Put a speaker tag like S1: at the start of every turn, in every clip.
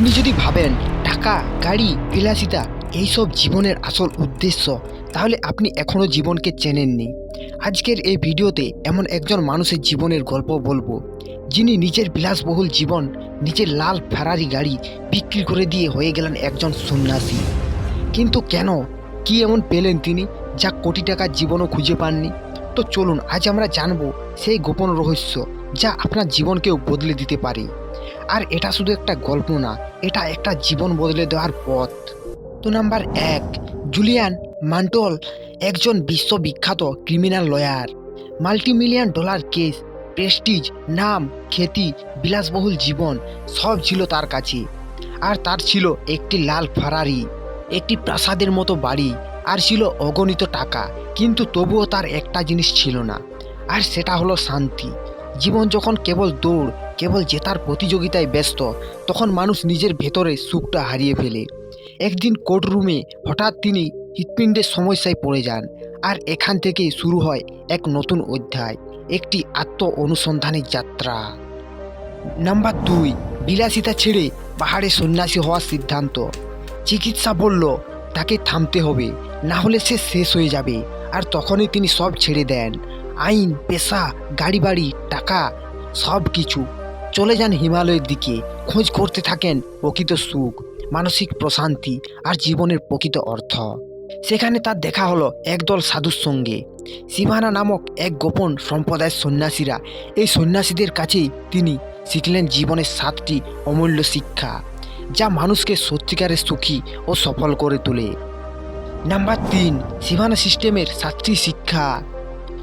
S1: আপনি যদি ভাবেন টাকা, গাড়ি, বিলাসিতা এইসব জীবনের আসল উদ্দেশ্য, তাহলে আপনি এখনও জীবনকে চেনেননি। আজকের এই ভিডিওতে এমন একজন মানুষের জীবনের গল্প বলবো, যিনি নিজের বিলাসবহুল জীবন, নিজের লাল ফেরারি গাড়ি বিক্রি করে দিয়ে হয়ে গেলেন একজন সন্ন্যাসী। কিন্তু কেন, কি এমন পেলেন তিনি যা কোটি টাকার জীবনও খুঁজে পাননি? তো চলুন আজ আমরা জানবো সেই গোপন রহস্য যা আপনার জীবনকেও বদলে দিতে পারে। আর এটা শুধু একটা গল্প না, এটা একটা জীবন বদলে দেওয়ার পথ। তো নাম্বার 1, জুলিয়ান মান্টল, একজন বিশ্ববিখ্যাত criminal lawyer. Multimillion dollar case, prestige, নাম, খ্যাতি, বিলাসবহুল জীবন সব ছিল তার কাছে। আর তার ছিল একটি লাল ফারারি, একটি প্রাসাদের মতো বাড়ি, আর ছিল অগণিত টাকা। কিন্তু তবুও তার একটা জিনিস ছিল না, আর সেটা হলো শান্তি। জীবন যখন কেবল দৌড়, কেবল জেতার প্রতিযোগিতায় ব্যস্ত, তখন মানুষ নিজের ভেতরে সুখটা হারিয়ে ফেলে। একদিন কোর্টরুমে হঠাৎ তিনি হৃৎপিণ্ডের সমস্যায় পড়ে যান, আর এখান থেকেই শুরু হয় এক নতুন অধ্যায়, একটি আত্ম অনুসন্ধানের যাত্রা। নাম্বার 2, বিলাসিতা ছেড়ে পাহাড়ে সন্ন্যাসী হওয়ার সিদ্ধান্ত। চিকিৎসা বলল তাকে থামতে হবে, না হলে সে শেষ হয়ে যাবে। আর তখনই তিনি সব ছেড়ে দেন, আইন, পেশা, গাড়ি বাড়ি, টাকা, সব কিছু। চলে যান হিমালয়ের দিকে, খোঁজ করতে থাকেন প্রকৃত সুখ, মানসিক প্রশান্তি আর জীবনের প্রকৃত অর্থ। সেখানে তার দেখা হলো একদল সাধুর সঙ্গে, শিবানা নামক এক গোপন সম্প্রদায়ের সন্ন্যাসীরা। এই সন্ন্যাসীদের কাছেই তিনি শিখলেন জীবনের 7টি অমূল্য শিক্ষা, যা মানুষকে সত্যিকারের সুখী ও সফল করে তোলে। নাম্বার 3, শিবানা সিস্টেমের 7টি শিক্ষা।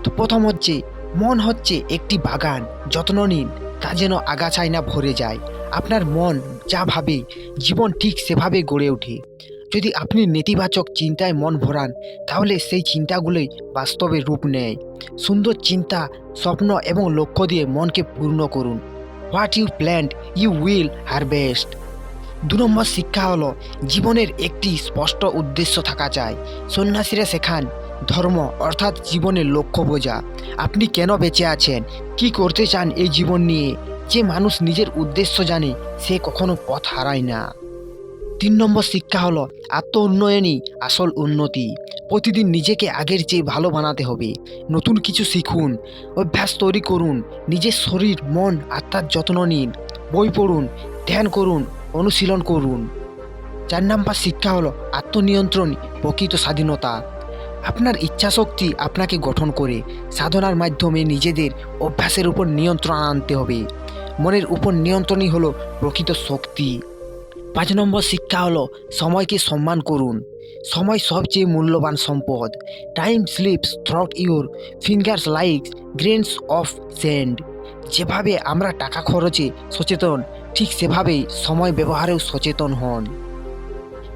S1: তো প্রথম হচ্ছে, মন হচ্ছে একটি বাগান, যত্ন নিন তা যেন আগাছায় না ভরে যায়। আপনার মন যা ভাবে, জীবন ঠিক সেভাবে গড়ে ওঠে। যদি আপনি নেতিবাচক চিন্তায় মন ভরান, তাহলে সেই চিন্তাগুলোই বাস্তবে রূপ নেয়। সুন্দর চিন্তা, স্বপ্ন এবং লক্ষ্য দিয়ে মনকে পূর্ণ করুন। What you plant you will harvest. 2 number শিক্ষা হলো, জীবনের একটি স্পষ্ট উদ্দেশ্য থাকা চাই। সন্ন্যাসীরা শেখান ধর্ম অর্থাৎ জীবনের লক্ষ্য বোঝা। আপনি কেন বেঁচে আছেন, কি করতে চান এই জীবন নিয়ে। যে মানুষ নিজের উদ্দেশ্য জানে, সে কখনো পথ হারায় না। 3 নম্বর শিক্ষা হলো, আত্ম উন্নয়নই আসল উন্নতি। প্রতিদিন নিজেকে আগের চেয়ে ভালো বানাতে হবে। নতুন কিছু শিখুন, অভ্যাস তৈরি করুন, নিজের শরীর, মন, আত্মার যত্ন নিন, বই পড়ুন, ধ্যান করুন, অনুশীলন করুন। 4 নম্বর শিক্ষা হলো, আত্মনিয়ন্ত্রণ প্রকৃত স্বাধীনতা। আপনার ইচ্ছাশক্তি আপনাকে গঠন করে। সাধনার মাধ্যমে নিজেদের অভ্যাসের উপর নিয়ন্ত্রণ আনতে হবে। মনের উপর নিয়ন্ত্রণই হলো প্রকৃত শক্তি। 5 নম্বর শিক্ষা হলো, সময়কে সম্মান করুন। সময় সবচেয়ে মূল্যবান সম্পদ। Time slips through your fingers like grains of sand. যেভাবে আমরা টাকা খরচে সচেতন, ঠিক সেভাবেই সময় ব্যবহারেও সচেতন হন।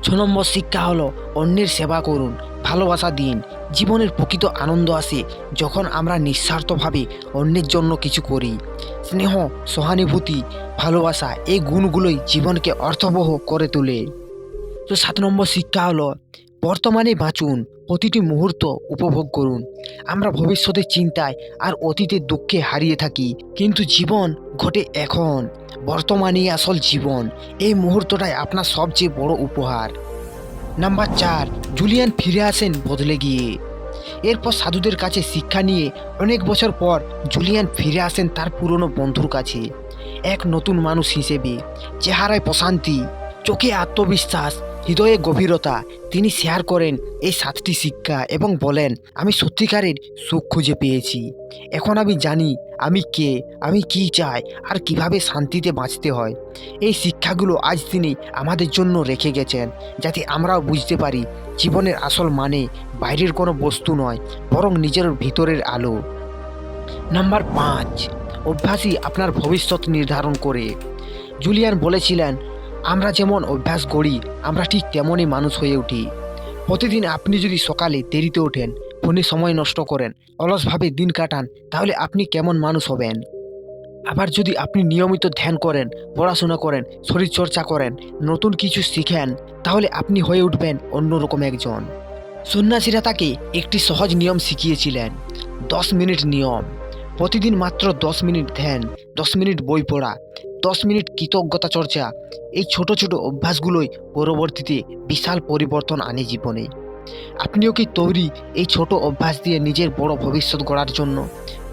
S1: 6 নম্বর শিক্ষা হলো, অন্যের সেবা করুন, ভালোবাসা দিন। জীবনের প্রকৃত আনন্দ আসে যখন আমরা নিঃস্বার্থভাবে অন্যের জন্য কিছু করি। স্নেহ, সহানুভূতি, ভালোবাসা, এই গুণগুলোই জীবনকে অর্থবহ করে তোলে। তো 7 নম্বর শিক্ষা হলো, বর্তমানে বাঁচুন, প্রতিটি মুহূর্ত উপভোগ করুন। আমরা ভবিষ্যতের চিন্তায় আর অতীতের দুঃখে হারিয়ে থাকি, কিন্তু জীবন ঘটে এখন। বর্তমানেই আসল জীবন। এই মুহূর্তটাই আপনার সবচেয়ে বড় উপহার। নাম্বার 4, জুলিয়ান ফিরে আসেন বদলে গিয়ে। এরপর সাধুদের কাছে শিক্ষা নিয়ে অনেক বছর পর জুলিয়ান ফিরে আসেন তার পুরনো বন্ধুর কাছে, এক নতুন মানুষ হিসেবে। চেহারায় প্রশান্তি, চোখে আত্মবিশ্বাস, হৃদয়ে গভীরতা। তিনি শেয়ার করেন এই 7টি শিক্ষা এবং বলেন, আমি সত্যিকারের সুখ খুঁজে পেয়েছি। এখন আমি জানি আমি কে, আমি কী চাই, আর কিভাবে শান্তিতে বাঁচতে হয়। এই শিক্ষাগুলো আজ তিনি আমাদের জন্য রেখে গেছেন, যাতে আমরাও বুঝতে পারি জীবনের আসল মানে বাইরের কোনো বস্তু নয়, বরং নিজের ভিতরের আলো। নাম্বার 5, অভ্যাসই আপনার ভবিষ্যৎ নির্ধারণ করে। জুলিয়ান বলেছিলেন, আমরা যেমন অভ্যাস করি, আমরা ঠিক তেমনই মানুষ হয়ে উঠি। প্রতিদিন আপনি যদি সকালে দেরিতে ওঠেন, ফোনে সময় নষ্ট করেন, অলসভাবে দিন কাটান, তাহলে আপনি কেমন মানুষ হবেন? আবার যদি আপনি নিয়মিত ধ্যান করেন, পড়াশোনা করেন, শরীরচর্চা করেন, নতুন কিছু শিখেন, তাহলে আপনি হয়ে উঠবেন অন্যরকম একজন। সন্ন্যাসীরা তাকে একটি সহজ নিয়ম শিখিয়েছিলেন, 10 মিনিট নিয়ম। প্রতিদিন মাত্র 10 মিনিট ধ্যান, 10 মিনিট বই পড়া, 10 মিনিট কৃতজ্ঞতা চর্চা, এই ছোট ছোট অভ্যাসগুলোই পরবর্তীতে বিশাল পরিবর্তন আনে জীবনে। আপনিও কি তৈরি এই ছোট অভ্যাস দিয়ে নিজের বড় ভবিষ্যৎ গড়ার জন্য?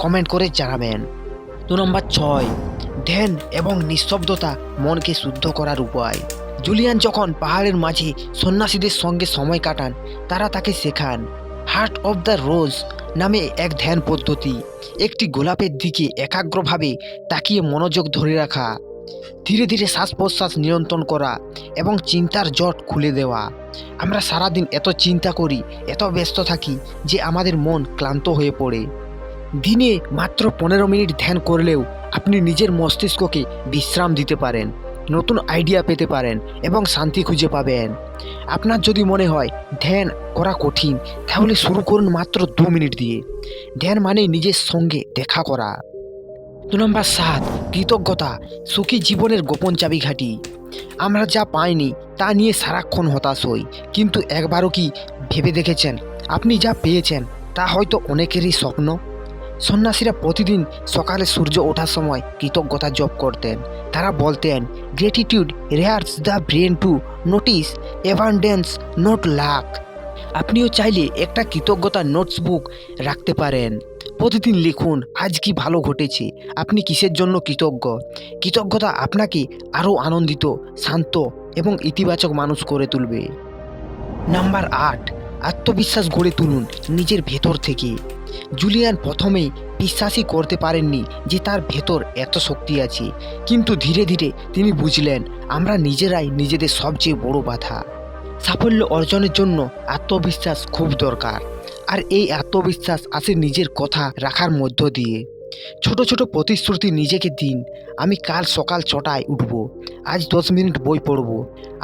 S1: কমেন্ট করে জানাবেন। 2 নম্বর 6, ধ্যান এবং নিঃশব্দতা মনকে শুদ্ধ করার উপায়। জুলিয়ান যখন পাহাড়ের মাঝে সন্ন্যাসীদের সঙ্গে সময় কাটান, তারা তাকে শেখান হার্ট অফ দ্য রোজ নামে এক ধ্যান পদ্ধতি। একটি গোলাপের দিকে একাগ্রভাবে তাকিয়ে মনোযোগ ধরে রাখা, ধীরে ধীরে শ্বাস প্রশ্বাস নিয়ন্ত্রণ করা এবং চিন্তার জট খুলে দেওয়া। আমরা সারাদিন এত চিন্তা করি, এত ব্যস্ত থাকি যে আমাদের মন ক্লান্ত হয়ে পড়ে। দিনে মাত্র 15 মিনিট ধ্যান করলেও আপনি নিজের মস্তিষ্ককে বিশ্রাম দিতে পারেন, নতুন আইডিয়া পেতে পারেন এবং শান্তি খুঁজে পাবেন। আপনার যদি মনে হয় ধ্যান করা কঠিন, তাহলে শুরু করুন মাত্র 2 মিনিট দিয়ে। ধ্যান মানে নিজের সঙ্গে দেখা করা। 2 নম্বর 7, কৃতজ্ঞতা সুখী জীবনের গোপন চাবিকাঠি। আমরা যা পাইনি তা নিয়ে সারাক্ষণ হতাশ হই, কিন্তু একবারও কি ভেবে দেখেছেন আপনি যা পেয়েছেন তা হয়তো অনেকেরই স্বপ্ন? সন্ন্যাসীরা প্রতিদিন সকালে সূর্য ওঠার সময় কৃতজ্ঞতা জপ করতেন। তারা বলতেন, gratitude rewires the brain to notice abundance, not luck. আপনিও চাইলে একটা কৃতজ্ঞতা নোটস বুক রাখতে পারেন। প্রতিদিন লিখুন আজ কি ভালো ঘটেছে, আপনি কিসের জন্য কৃতজ্ঞ। কৃতজ্ঞতা আপনাকে আরও আনন্দিত, শান্ত এবং ইতিবাচক মানুষ করে তুলবে। নাম্বার 8, আত্মবিশ্বাস গড়ে তুলুন নিজের ভেতর থেকে। জুলিয়ান প্রথমেই বিশ্বাসই করতে পারেননি যে তার ভেতর এত শক্তি আছে, কিন্তু ধীরে ধীরে তিনি বুঝলেন আমরা নিজেরাই নিজেদের সবচেয়ে বড় বাধা। সাফল্য অর্জনের জন্য আত্মবিশ্বাস খুব দরকার, আর এই আত্মবিশ্বাস আসে নিজের কথা রাখার মধ্য দিয়ে। ছোট ছোট প্রতিশ্রুতি নিজেকে দিন। আমি কাল সকাল 6টায় উঠব, আজ 10 মিনিট বই পড়ব,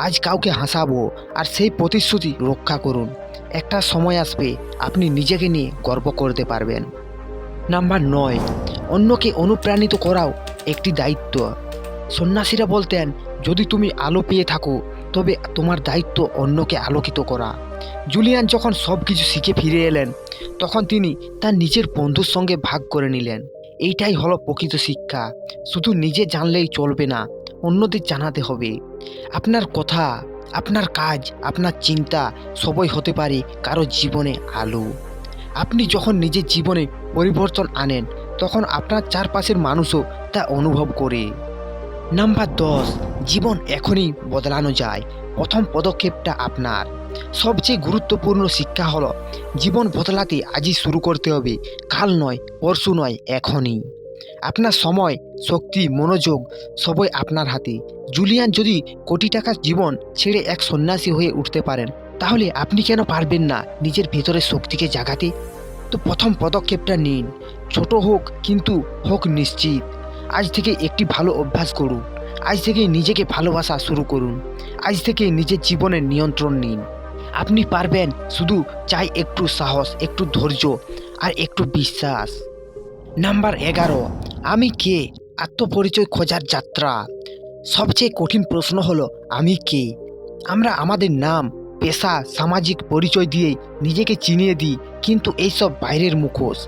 S1: আজ কাউকে হাসাবো, আর সেই প্রতিশ্রুতি রক্ষা করুন। একটা সময় আসবে আপনি নিজেকে নিয়ে গর্ব করতে পারবেন। নাম্বার 9, অন্যকে অনুপ্রাণিত করাও একটি দায়িত্ব। সন্ন্যাসীরা বলতেন, যদি তুমি আলো পেয়ে থাকো তবে তোমার দায়িত্ব অন্যকে আলোকিত করা। জুলিয়ান যখন সব কিছু শিখে ফিরে এলেন, তখন তিনি তার নিজের বন্ধুর সঙ্গে ভাগ করে নিলেন। এইটাই হলো প্রকৃত শিক্ষা। শুধু নিজে জানলেই চলবে না, অন্যদের জানাতে হবে। আপনার কথা, আপনার কাজ, আপনার চিন্তা সবই হতে পারে কারো জীবনে আলো। আপনি যখন নিজের জীবনে পরিবর্তন আনেন, তখন আপনার চারপাশের মানুষও তা অনুভব করে। নাম্বার 10, জীবন এখনই বদলানো যায়, প্রথম পদক্ষেপটা আপনার। সবচেয়ে গুরুত্বপূর্ণ শিক্ষা হলো জীবন বদলাতে আজই শুরু করতে হবে, কাল নয়, পরশু নয়, এখনই। আপনার সময়, শক্তি, মনোযোগ সবই আপনার হাতে। জুলিয়ান যদি কোটি টাকার জীবন ছেড়ে এক সন্ন্যাসী হয়ে উঠতে পারেন, তাহলে আপনি কেন পারবেন না নিজের ভেতরের শক্তিকে জাগাতে? তো প্রথম পদক্ষেপটা নিন, ছোট হোক কিন্তু হোক নিশ্চিত। আজ থেকে একটি ভালো অভ্যাস করুন, আজ থেকে নিজেকে ভালোবাসা শুরু করুন, আজ থেকে নিজের জীবনের নিয়ন্ত্রণ নিন। আপনি পারবেন, শুধু চাই একটু সাহস, একটু ধৈর্য আর একটু বিশ্বাস। নাম্বার 11, আমি কে? আত্মপরিচয় খোঁজার যাত্রা। সবচেয়ে কঠিন প্রশ্ন হলো আমি কে। আমরা আমাদের নাম, পেশা, সামাজিক পরিচয় দিয়ে নিজেকে চিনিয়ে দিই, কিন্তু এইসব বাইরের মুখোশ।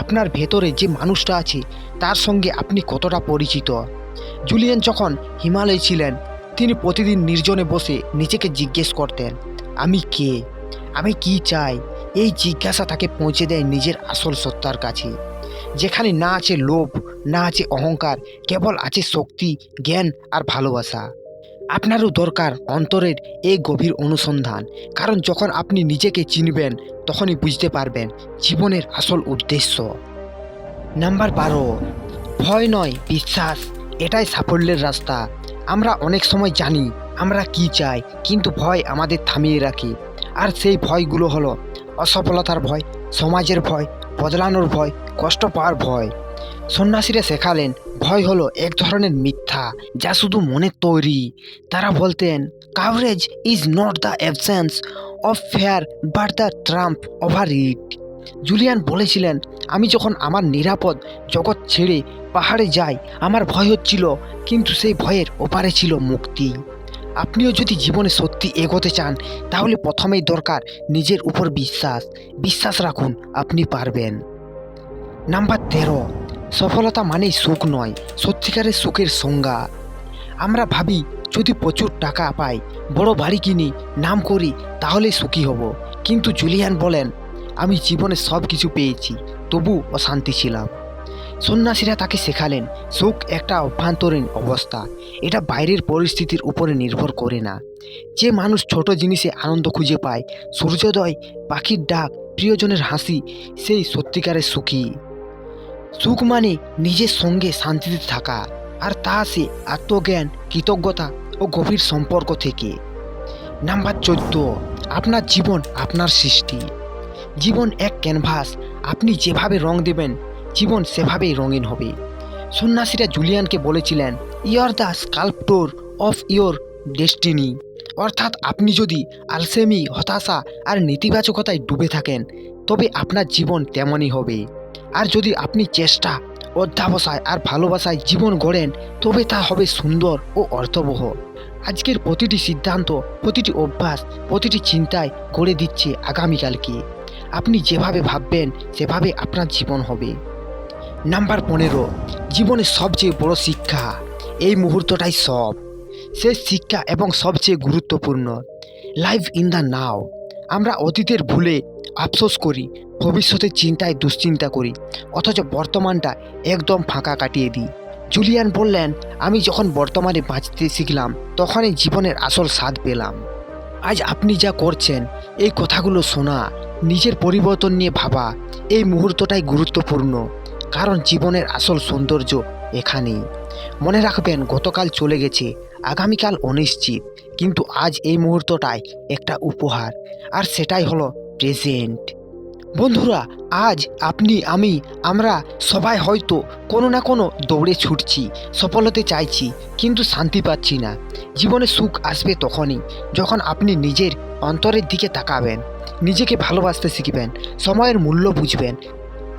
S1: আপনার ভেতরে যে মানুষটা আছে তার সঙ্গে আপনি কতটা পরিচিত? জুলিয়ান যখন হিমালয়ে ছিলেন, তিনি প্রতিদিন নির্জনে বসে নিজেকে জিজ্ঞেস করতেন, আমি কে, আমি কি চাই? এই জিজ্ঞাসা তাকে পৌঁছে দেয় নিজের আসল সত্তার কাছে, যেখানে না আছে লোভ, না আছে অহংকার, কেবল আছে শক্তি, জ্ঞান আর ভালোবাসা। আপনারও দরকার অন্তরের এই গভীর অনুসন্ধান, কারণ যখন আপনি নিজেকে চিনবেন, তখনই বুঝতে পারবেন জীবনের আসল উদ্দেশ্য। নাম্বার 12, ভয় নয়, বিশ্বাস, এটাই সাফল্যের রাস্তা। আমরা অনেক সময় জানি আমরা কি চাই, কিন্তু ভয় আমাদের থামিয়ে রাখে। আর সেই ভয়গুলো হলো অসফলতার ভয়, সমাজের ভয়, বদলানোর ভয়, কষ্ট পাওয়ার ভয়। সন্ন্যাসীরা শেখালেন ভয় হলো এক ধরনের মিথ্যা, যা শুধু মনের তৈরি। তারা বলতেন, coverage is not the absence of fair but the Trump over it. Julian বলেছিলেন, আমি যখন আমার নিরাপদ জগৎ ছেড়ে পাহাড়ে যাই, আমার ভয় হচ্ছিল, কিন্তু সেই ভয়ের ওপারে ছিল মুক্তি। আপনিও যদি জীবনে সত্যি এগোতে চান, তাহলে প্রথমেই দরকার নিজের উপর বিশ্বাস। বিশ্বাস রাখুন, আপনি পারবেন। নাম্বার 13, সফলতা মানেই সুখ নয়, সত্যিকারের সুখের সংজ্ঞা। আমরা ভাবি যদি প্রচুর টাকা পাই, বড় বাড়ি কিনি, নাম করি, তাহলেই সুখী হব। কিন্তু জুলিয়ান বলেন, আমি জীবনে সব কিছু পেয়েছি, তবু অশান্তি ছিলাম। সন্ন্যাসীরা তাকে শেখালেন সুখ একটা অভ্যন্তরীণ অবস্থা, এটা বাইরের পরিস্থিতির উপরে নির্ভর করে না। যে মানুষ ছোট জিনিসে আনন্দ খুঁজে পায়, সূর্যোদয়, পাখির ডাক, প্রিয়জনের হাসি, সেই সত্যিকারের সুখী। সুখ মানে নিজের সঙ্গে শান্তিতে থাকা, আর তা আসে আত্মজ্ঞান, কৃতজ্ঞতা ও গভীর সম্পর্ক থেকে। নাম্বার 14, আপনার জীবন আপনার সৃষ্টি। জীবন এক ক্যানভাস, আপনি যেভাবে রং দেবেন জীবন সেভাবেই রঙিন হবে। সন্ন্যাসীরা জুলিয়ানকে বলেছিলেন, you are the sculptor of your destiny. অর্থাৎ আপনি যদি আলসেমি, হতাশা আর নেতিবাচকতায় ডুবে থাকেন, তবে আপনার জীবন তেমনই হবে। আর যদি আপনি চেষ্টা, অধ্যাবসায় আর ভালোবাসায় জীবন গড়েন, তবে তা হবে সুন্দর ও অর্থবহ। আজকের প্রতিটি সিদ্ধান্ত, প্রতিটি অভ্যাস, প্রতিটি চিন্তায় গড়ে দিচ্ছে আগামীকালকে। আপনি যেভাবে ভাববেন সেভাবে আপনার জীবন হবে। নাম্বার 15, জীবনের সবচেয়ে বড় শিক্ষা। এই মুহূর্তটাই সব। শেষ শিক্ষা এবং সবচেয়ে গুরুত্বপূর্ণ, লাইভ ইন দ্য নাও। আমরা অতীতের ভুলে আফসোস করি, ভবিষ্যতের চিন্তায় দুশ্চিন্তা করি, অথচ বর্তমানটা একদম ফাঁকা কাটিয়ে দিই। জুলিয়ান বললেন, আমি যখন বর্তমানে বাঁচতে শিখলাম, তখনই জীবনের আসল স্বাদ পেলাম। আজ আপনি যা করছেন, এই কথাগুলো শোনা, নিজের পরিবর্তন নিয়ে ভাবা, এই মুহূর্তটাই গুরুত্বপূর্ণ। কারণ জীবনের আসল সৌন্দর্য এখানেই। মনে রাখবেন, গতকাল চলে গেছে, আগামীকাল অনিশ্চিত, কিন্তু আজ এই মুহূর্তটাই একটা উপহার, আর সেটাই হলো প্রেজেন্ট। বন্ধুরা, আজ আপনি, আমরা সবাই হয়তো কোনো না কোনো দৌড়ে ছুটছি, সফল হতে চাইছি, কিন্তু শান্তি পাচ্ছি না। জীবনে সুখ আসবে তখনই যখন আপনি নিজের অন্তরের দিকে তাকাবেন, নিজেকে ভালোবাসতে শিখবেন, সময়ের মূল্য বুঝবেন।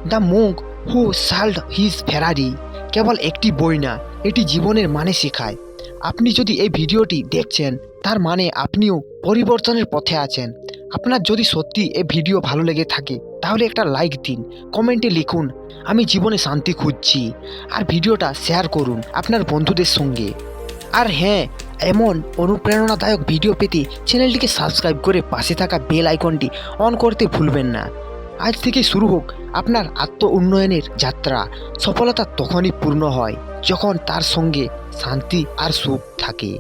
S1: The monk who sold his Ferrari কেবল একটি বই না, এটি জীবনের মানে শেখায়। আপনি যদি এই ভিডিওটি দেখছেন, তার মানে আপনিও পরিবর্তনের পথে আছেন। আপনার যদি সত্যি এই ভিডিও ভালো লেগে থাকে, তাহলে একটা লাইক দিন, কমেন্টে লিখুন, আমি জীবনে শান্তি খুঁজছি, আর ভিডিওটা শেয়ার করুন আপনার বন্ধুদের সঙ্গে। আর হ্যাঁ, এমন অনুপ্রেরণাদায়ক ভিডিও পেতে চ্যানেলটিকে সাবস্ক্রাইব করে পাশে থাকা বেল আইকনটি অন করতে ভুলবেন না। আজ থেকে শুরু হোক আপনার আত্ম উন্নয়নের যাত্রা। সফলতা তখনই পূর্ণ হয় যখন তার সঙ্গে শান্তি আর সুখ থাকে।